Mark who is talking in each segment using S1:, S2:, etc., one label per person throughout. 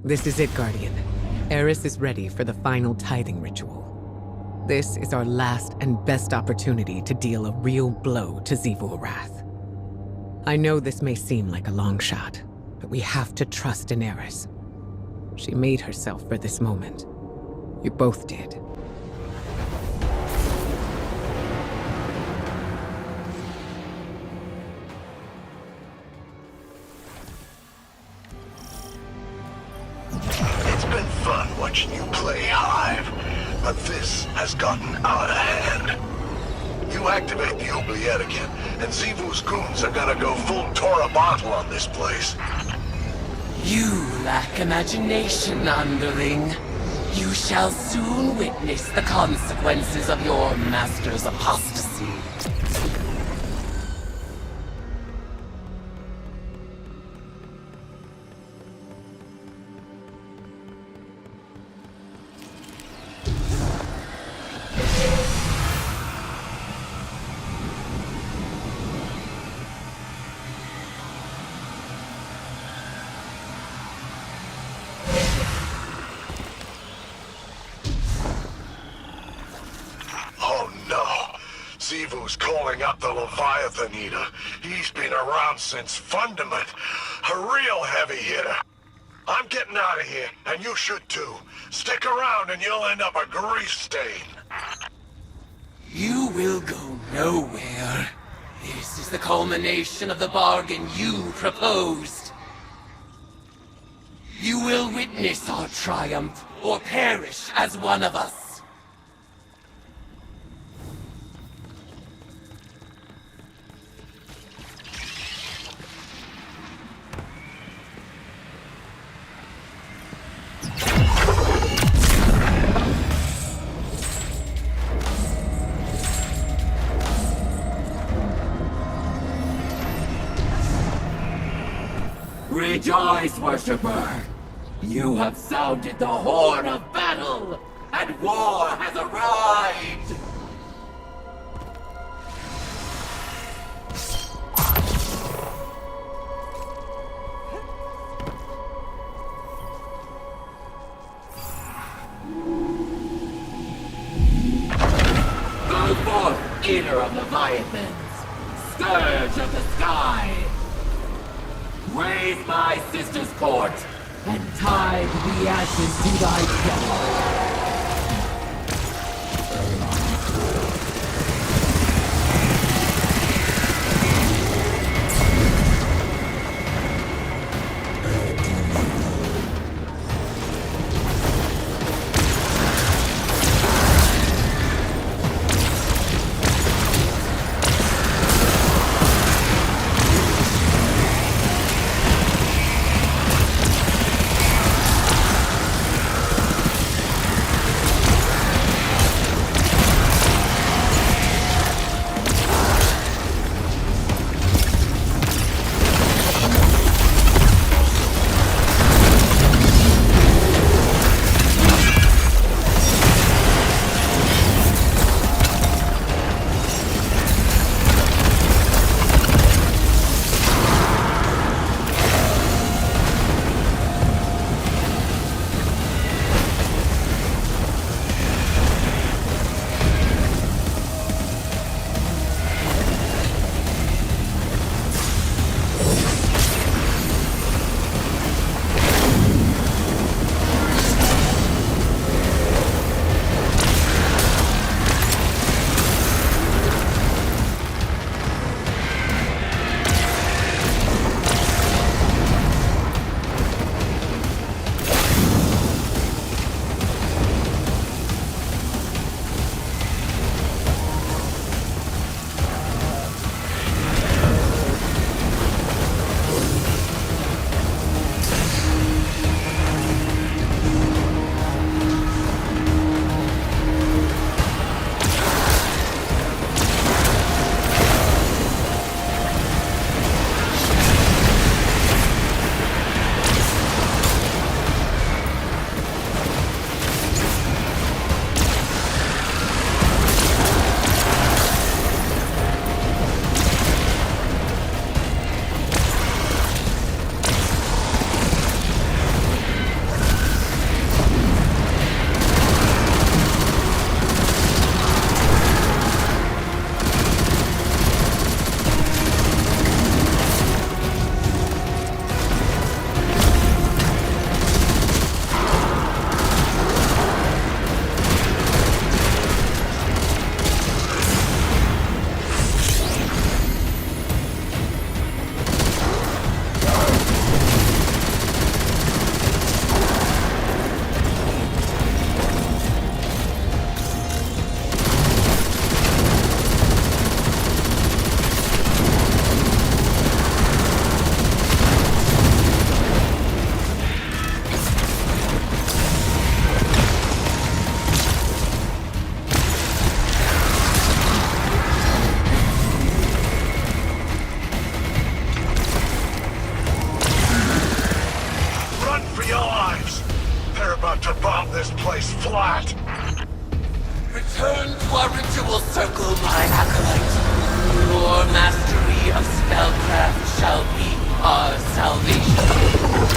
S1: This is it, Guardian. Eris is ready for the final tithing ritual. This is our last and best opportunity to deal a real blow to Xivu Arath. I know this may seem like a long shot, but we have to trust in Eris. She made herself for this moment. You both did.
S2: It's been fun watching you play, Hive, but this has gotten out of hand. You activate the oubliette again, and Xivu's goons are gonna go full Tora bottle on this place.
S3: You lack imagination, underling. You shall soon witness the consequences of your master's apostasy.
S2: Xivu's calling up the Leviathan Eater. He's been around since Fundament. A real heavy hitter. I'm getting out of here, and you should too. Stick around and you'll end up a grease stain.
S3: You will go nowhere. This is the culmination of the bargain you proposed. You will witness our triumph, or perish as one of us. Rejoice, worshipper! You have sounded the horn of battle, and war has arrived! Go forth, eater of Leviathans! Scourge of the sky! Raise my sister's court, and tide the ashes to thy death.
S2: this place flat.
S3: Return to our ritual circle, my acolyte. Your mastery of spellcraft shall be our salvation.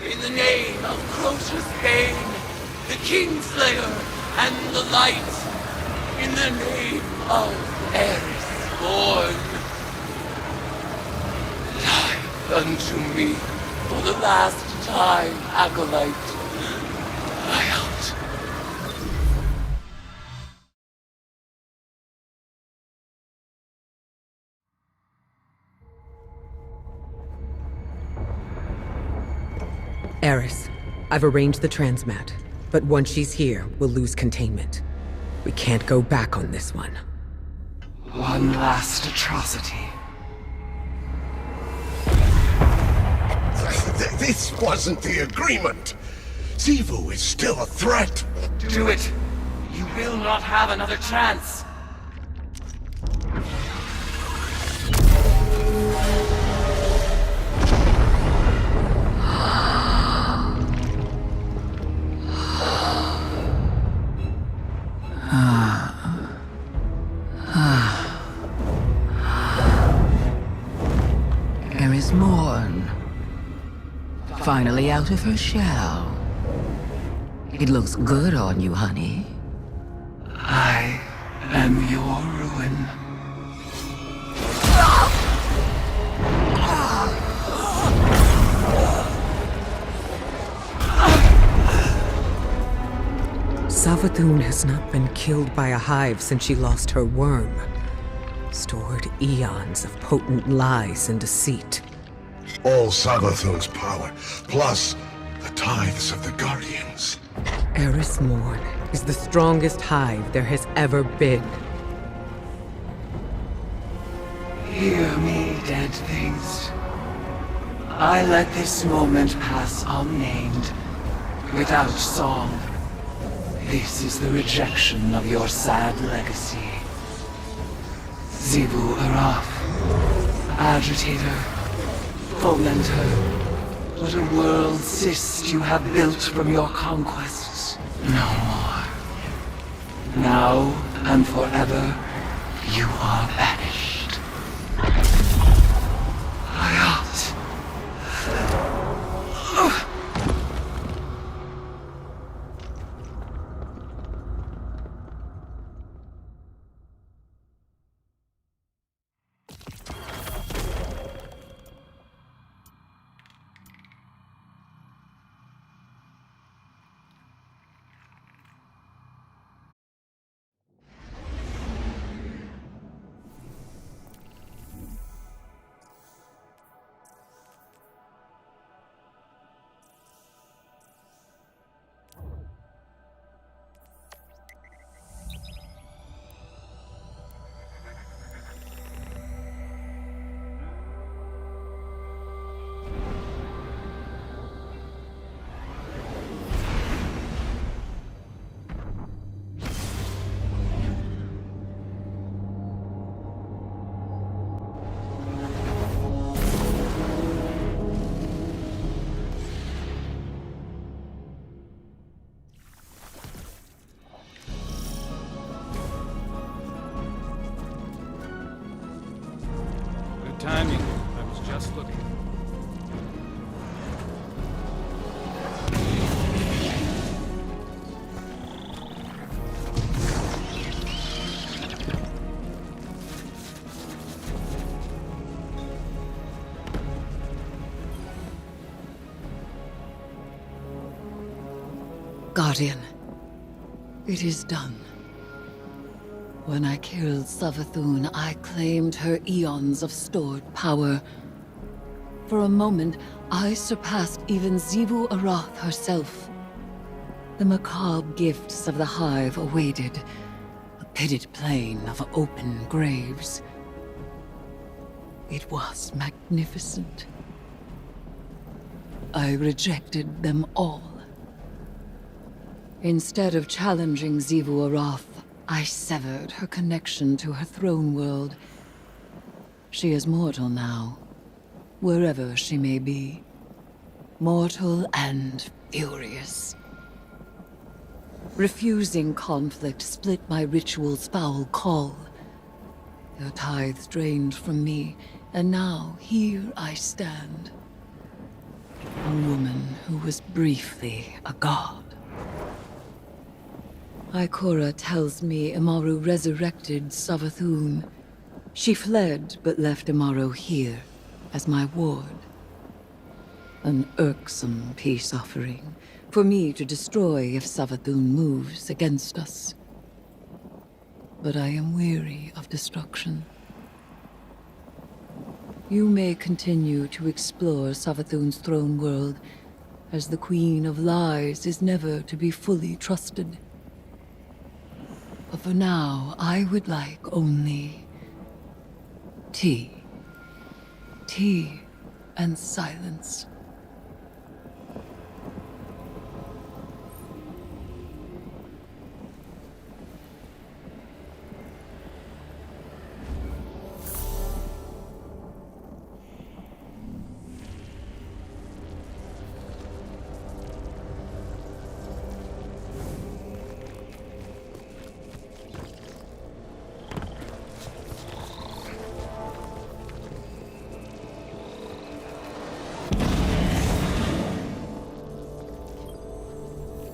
S4: In the name of Crota's Bane, the Kingslayer, and the Light. In the name of Eris born. Die unto me for the last time, Acolyte. I out.
S1: Eris, I've arranged the transmat, but once she's here, we'll lose containment. We can't go back on this one.
S5: One last atrocity.
S2: This wasn't the agreement. Xivu is still a threat.
S5: Do it! You will not have another chance!
S6: Finally out of her shell. It looks good on you, honey.
S3: I am your ruin.
S1: Savathun has not been killed by a hive since she lost her worm. Stored eons of potent lies and deceit.
S2: All Savathun's power, plus the tithes of the Guardians.
S1: Eris Morn is the strongest hive there has ever been.
S3: Hear me, dead things. I let this moment pass unnamed, without song. This is the rejection of your sad legacy. Xivu Araf, agitator, fomenter, what a world cyst you have built from your conquests. No more. Now and forever, you are banished. Hayat.
S7: Good timing. I was just looking.
S6: Guardian, it is done. When I killed Savathun, I claimed her eons of stored power. For a moment, I surpassed even Xivu Arath herself. The macabre gifts of the Hive awaited, a pitted plain of open graves. It was magnificent. I rejected them all. Instead of challenging Xivu Arath, I severed her connection to her throne world. She is mortal now, wherever she may be. Mortal and furious. Refusing conflict split my ritual's foul call. Their tithes drained from me, and now here I stand. A woman who was briefly a god. Ikora tells me Amaru resurrected Savathun. She fled, but left Amaru here, as my ward. An irksome peace offering, for me to destroy if Savathun moves against us. But I am weary of destruction. You may continue to explore Savathun's throne world, as the Queen of Lies is never to be fully trusted. But for now, I would like only tea. Tea and silence.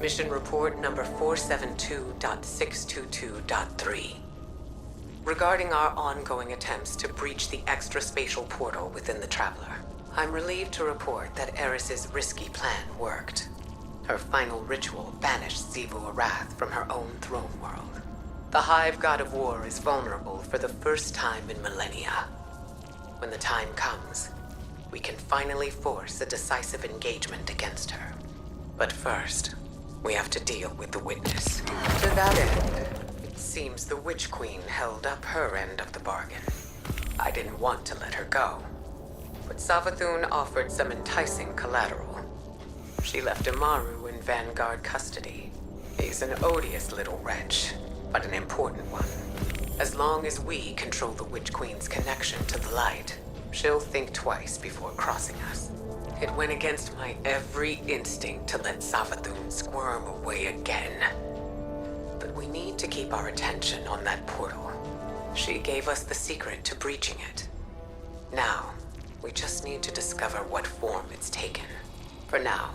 S1: Mission report number 472.622.3. Regarding our ongoing attempts to breach the extra-spatial portal within the Traveler, I'm relieved to report that Eris's risky plan worked. Her final ritual banished Xivu Arath from her own throne world. The Hive God of War is vulnerable for the first time in millennia. When the time comes, we can finally force a decisive engagement against her. But first, we have to deal with the Witness. To that end, it seems the Witch Queen held up her end of the bargain. I didn't want to let her go, but Savathun offered some enticing collateral. She left Amaru in Vanguard custody. He's an odious little wretch, but an important one. As long as we control the Witch Queen's connection to the light, she'll think twice before crossing us. It went against my every instinct to let Savathun squirm away again. But we need to keep our attention on that portal. She gave us the secret to breaching it. Now, we just need to discover what form it's taken. For now,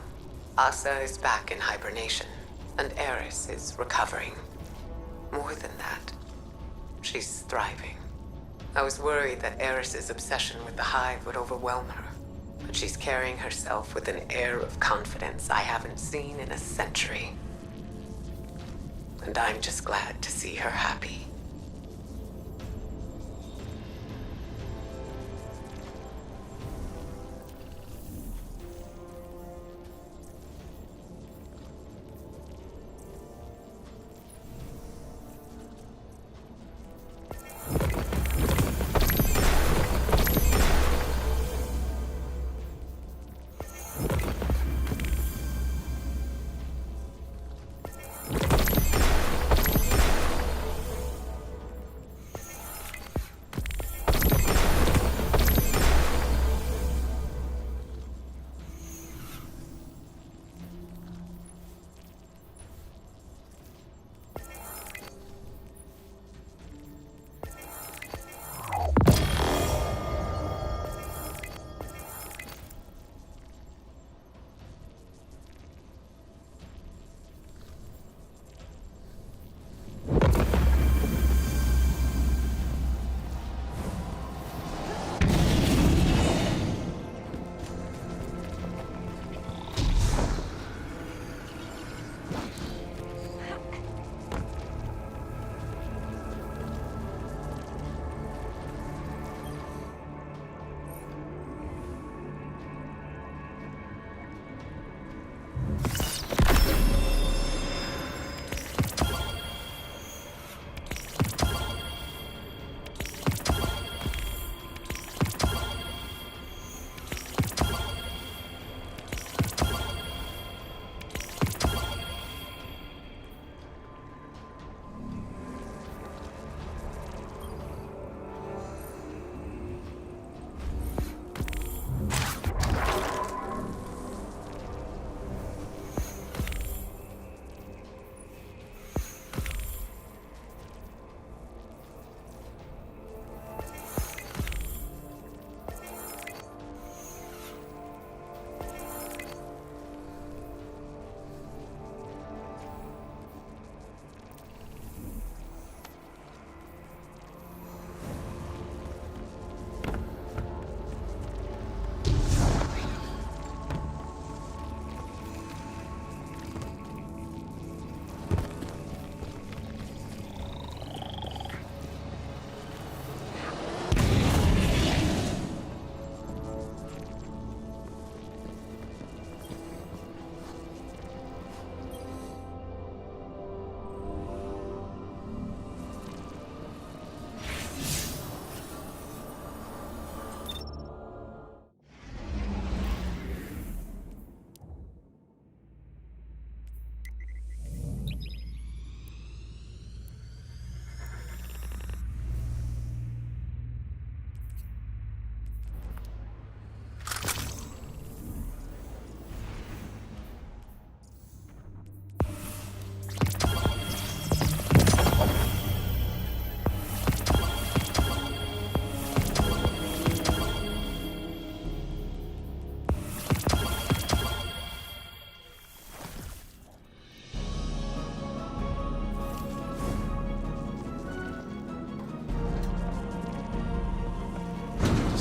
S1: Asa is back in hibernation, and Eris is recovering. More than that, she's thriving. I was worried that Eris's obsession with the Hive would overwhelm her, but she's carrying herself with an air of confidence I haven't seen in a century. And I'm just glad to see her happy.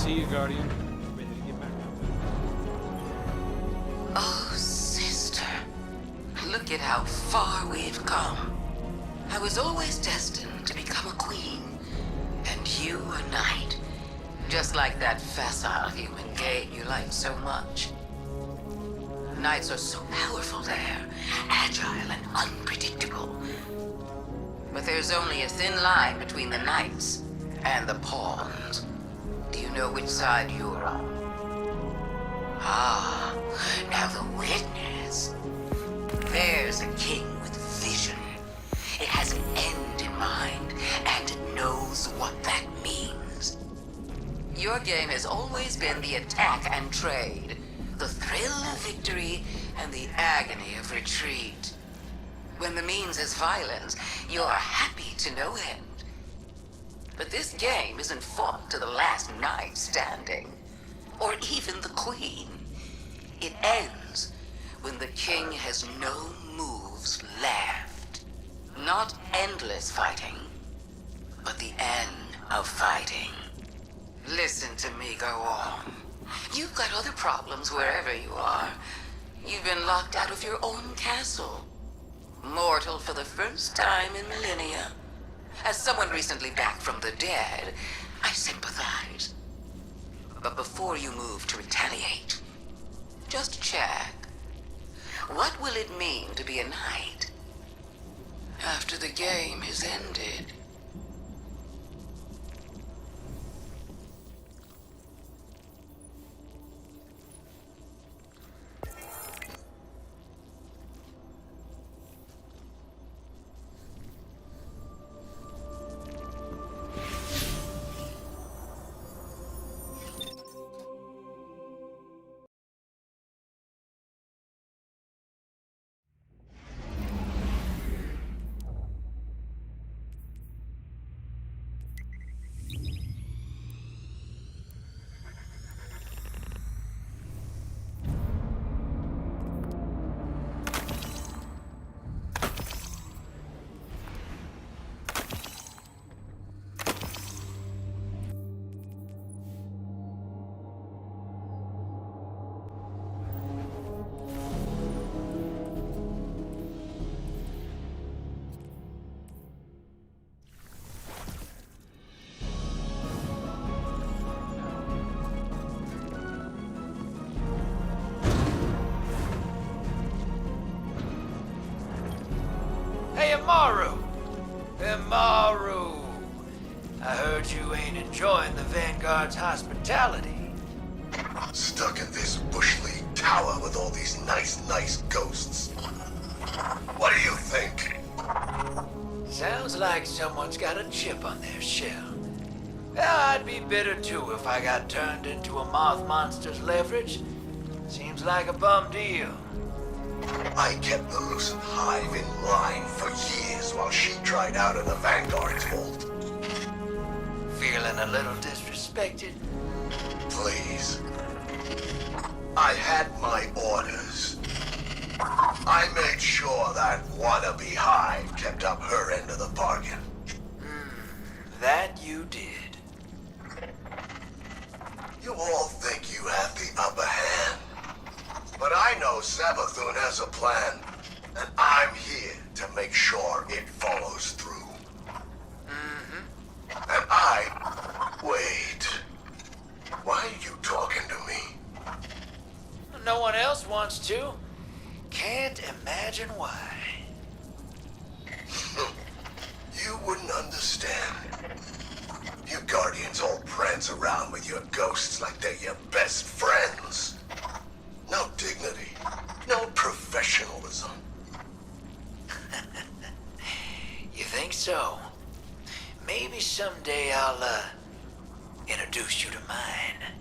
S7: see you, Guardian. Ready to get back out there.
S8: Oh, sister. Look at how far we've come. I was always destined to become a queen, and you a knight. Just like that facile human gate you like so much. Knights are so powerful there, agile and unpredictable. But there's only a thin line between the knights and the pawns. Do you know which side you're on? Ah, now the witness. There's a king with vision. It has an end in mind, and it knows what that means. Your game has always been the attack and trade, the thrill of victory and the agony of retreat. When the means is violence, you're happy to no end. But this game isn't fought to the last knight standing, or even the queen. It ends when the king has no moves left. Not endless fighting, but the end of fighting. Listen to me go on. You've got other problems wherever you are. You've been locked out of your own castle. Mortal for the first time in millennia. As someone recently back from the dead, I sympathize. But before you move to retaliate, just check. What will it mean to be a knight after the game is ended?
S9: Hey, Amaru! Amaru! I heard you ain't enjoying the Vanguard's hospitality.
S2: Stuck in this Bush League tower with all these nice ghosts. What do you think?
S9: Sounds like someone's got a chip on their shell. Yeah, I'd be bitter too if I got turned into a moth monster's leverage. Seems like a bum deal.
S2: I kept the Lucent Hive in line for years while she tried out in the Vanguard's vault.
S9: Feeling a little disrespected?
S2: Please. I had my orders. I made sure that wannabe Hive kept up her end of the bargain.
S9: That you did.
S2: You all think you have the upper hand. But I know Savathun has a plan, and I'm here to make sure it follows through. And wait. Why are you talking to me?
S9: No one else wants to. Can't imagine why.
S2: You wouldn't understand. You Guardians all prance around with your ghosts like they're your best friends. No dignity, no professionalism.
S9: You think so? Maybe someday I'll, introduce you to mine.